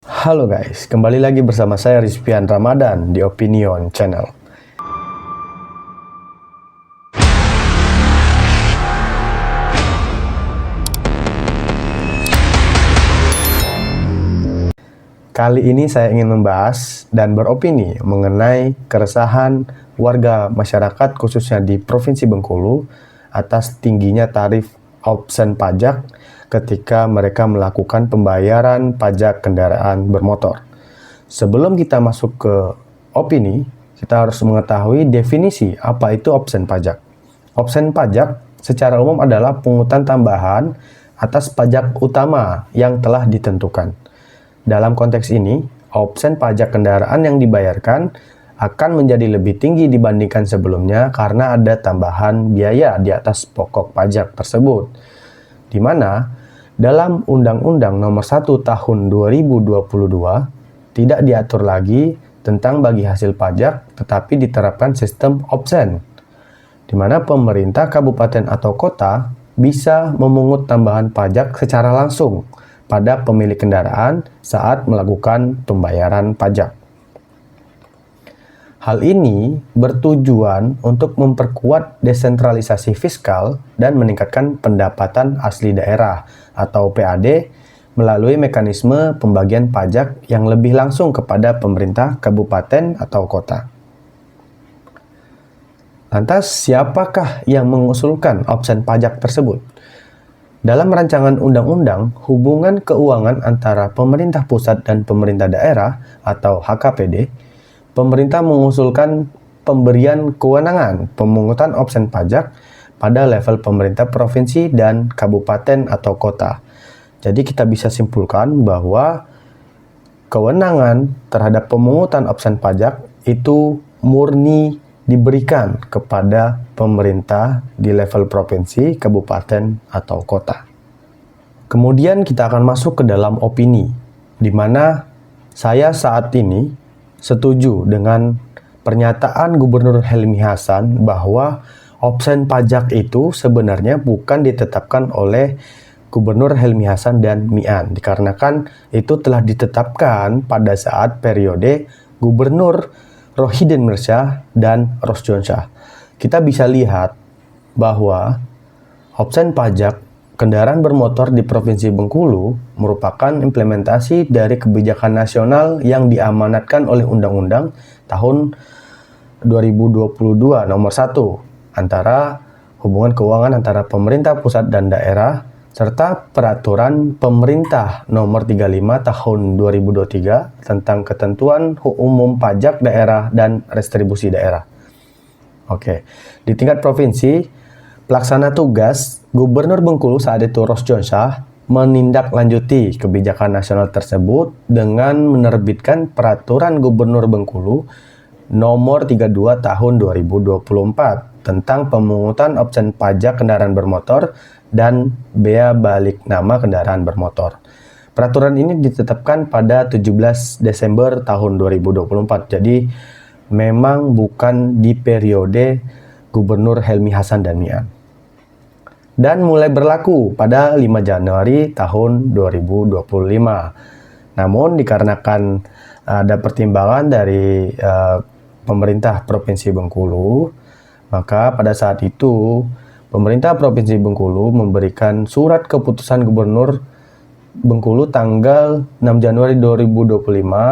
Halo guys, kembali lagi bersama saya Rizpian Ramadan di Opinion Channel. Kali ini saya ingin membahas dan beropini mengenai keresahan warga masyarakat khususnya di Provinsi Bengkulu atas tingginya tarif opsen pajak ketika mereka melakukan pembayaran pajak kendaraan bermotor. Sebelum kita masuk ke opini, kita harus mengetahui definisi apa itu opsen pajak. Opsen pajak secara umum adalah pungutan tambahan atas pajak utama yang telah ditentukan. Dalam konteks ini, opsen pajak kendaraan yang dibayarkan akan menjadi lebih tinggi dibandingkan sebelumnya karena ada tambahan biaya di atas pokok pajak tersebut, di mana dalam Undang-Undang Nomor 1 Tahun 2022 tidak diatur lagi tentang bagi hasil pajak, tetapi diterapkan sistem opsen, di mana pemerintah kabupaten atau kota bisa memungut tambahan pajak secara langsung pada pemilik kendaraan saat melakukan pembayaran pajak. Hal ini bertujuan untuk memperkuat desentralisasi fiskal dan meningkatkan pendapatan asli daerah atau PAD melalui mekanisme pembagian pajak yang lebih langsung kepada pemerintah kabupaten atau kota. Lantas, siapakah yang mengusulkan opsen pajak tersebut? Dalam rancangan undang-undang, hubungan keuangan antara pemerintah pusat dan pemerintah daerah atau HKPD, pemerintah mengusulkan pemberian kewenangan pemungutan opsen pajak pada level pemerintah provinsi dan kabupaten atau kota. Jadi kita bisa simpulkan bahwa kewenangan terhadap pemungutan opsen pajak itu murni diberikan kepada pemerintah di level provinsi, kabupaten, atau kota. Kemudian kita akan masuk ke dalam opini, di mana saya saat ini setuju dengan pernyataan Gubernur Helmi Hasan bahwa opsen pajak itu sebenarnya bukan ditetapkan oleh Gubernur Helmi Hasan dan Mian, dikarenakan itu telah ditetapkan pada saat periode Gubernur Rohidin Mirsyah dan Rosjonsyah. Kita bisa lihat bahwa opsen pajak kendaraan bermotor di Provinsi Bengkulu merupakan implementasi dari kebijakan nasional yang diamanatkan oleh Undang-Undang tahun 2022 nomor 1 antara hubungan keuangan antara pemerintah pusat dan daerah serta peraturan pemerintah nomor 35 tahun 2023 tentang ketentuan umum pajak daerah dan restribusi daerah. Oke, di tingkat provinsi, pelaksana tugas Gubernur Bengkulu saat itu Rosjonsyah menindaklanjuti kebijakan nasional tersebut dengan menerbitkan peraturan Gubernur Bengkulu nomor 32 tahun 2024 tentang pemungutan opsen pajak kendaraan bermotor dan bea balik nama kendaraan bermotor. Peraturan ini ditetapkan pada 17 Desember tahun 2024. Jadi memang bukan di periode Gubernur Helmi Hasan dan Mian. Dan mulai berlaku pada 5 Januari tahun 2025. Namun dikarenakan ada pertimbangan dari pemerintah Provinsi Bengkulu, maka pada saat itu pemerintah Provinsi Bengkulu memberikan surat keputusan Gubernur Bengkulu tanggal 6 Januari 2025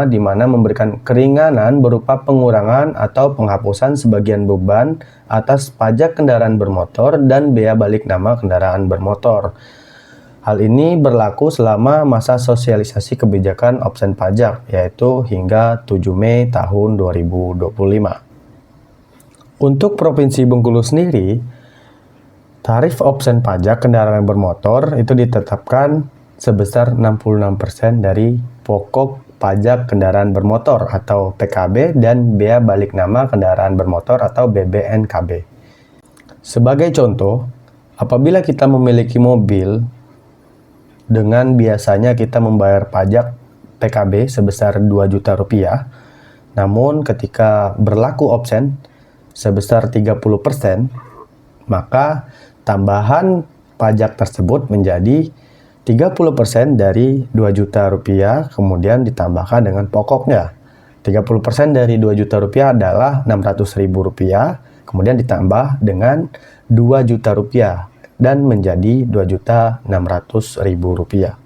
di mana memberikan keringanan berupa pengurangan atau penghapusan sebagian beban atas pajak kendaraan bermotor dan bea balik nama kendaraan bermotor. Hal ini berlaku selama masa sosialisasi kebijakan opsen pajak, yaitu hingga 7 Mei tahun 2025. Untuk Provinsi Bengkulu sendiri, tarif opsen pajak kendaraan bermotor itu ditetapkan sebesar 66% dari pokok pajak kendaraan bermotor atau PKB dan bea balik nama kendaraan bermotor atau BBNKB. Sebagai contoh, apabila kita memiliki mobil dengan biasanya kita membayar pajak PKB sebesar 2 juta rupiah, namun ketika berlaku opsen sebesar 30%, maka tambahan pajak tersebut menjadi 30% dari 2 juta rupiah kemudian ditambahkan dengan pokoknya. 30% dari 2 juta rupiah adalah 600 ribu rupiah, kemudian ditambah dengan 2 juta rupiah dan menjadi 2.600.000 rupiah.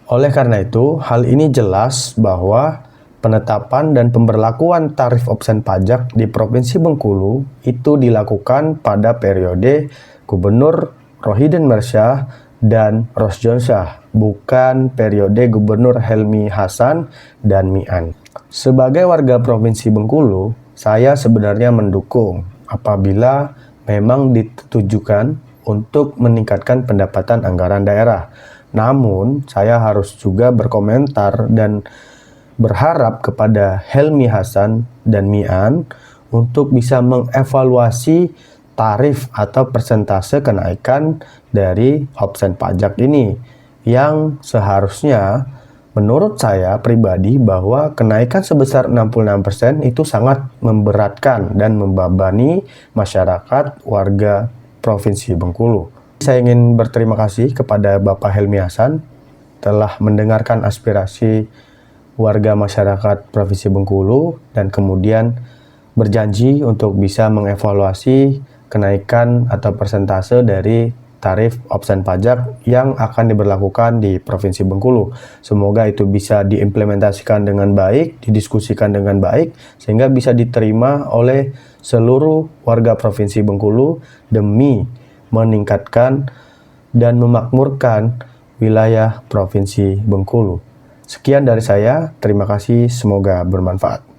Oleh karena itu, hal ini jelas bahwa penetapan dan pemberlakuan tarif opsen pajak di Provinsi Bengkulu itu dilakukan pada periode Gubernur Rohiden Mersyah dan Rosjonsyah, bukan periode Gubernur Helmi Hasan dan Mi'an. Sebagai warga Provinsi Bengkulu, saya sebenarnya mendukung apabila memang ditujukan untuk meningkatkan pendapatan anggaran daerah. Namun, saya harus juga berkomentar dan berharap kepada Helmi Hasan dan Mi'an untuk bisa mengevaluasi tarif atau persentase kenaikan dari opsen pajak ini, yang seharusnya menurut saya pribadi bahwa kenaikan sebesar 66% itu sangat memberatkan dan membebani masyarakat warga Provinsi Bengkulu. Saya ingin berterima kasih kepada Bapak Helmi Hasan telah mendengarkan aspirasi warga masyarakat Provinsi Bengkulu dan kemudian berjanji untuk bisa mengevaluasi kenaikan atau persentase dari tarif opsen pajak yang akan diberlakukan di Provinsi Bengkulu. Semoga itu bisa diimplementasikan dengan baik, didiskusikan dengan baik, sehingga bisa diterima oleh seluruh warga Provinsi Bengkulu demi meningkatkan dan memakmurkan wilayah Provinsi Bengkulu. Sekian dari saya, terima kasih, semoga bermanfaat.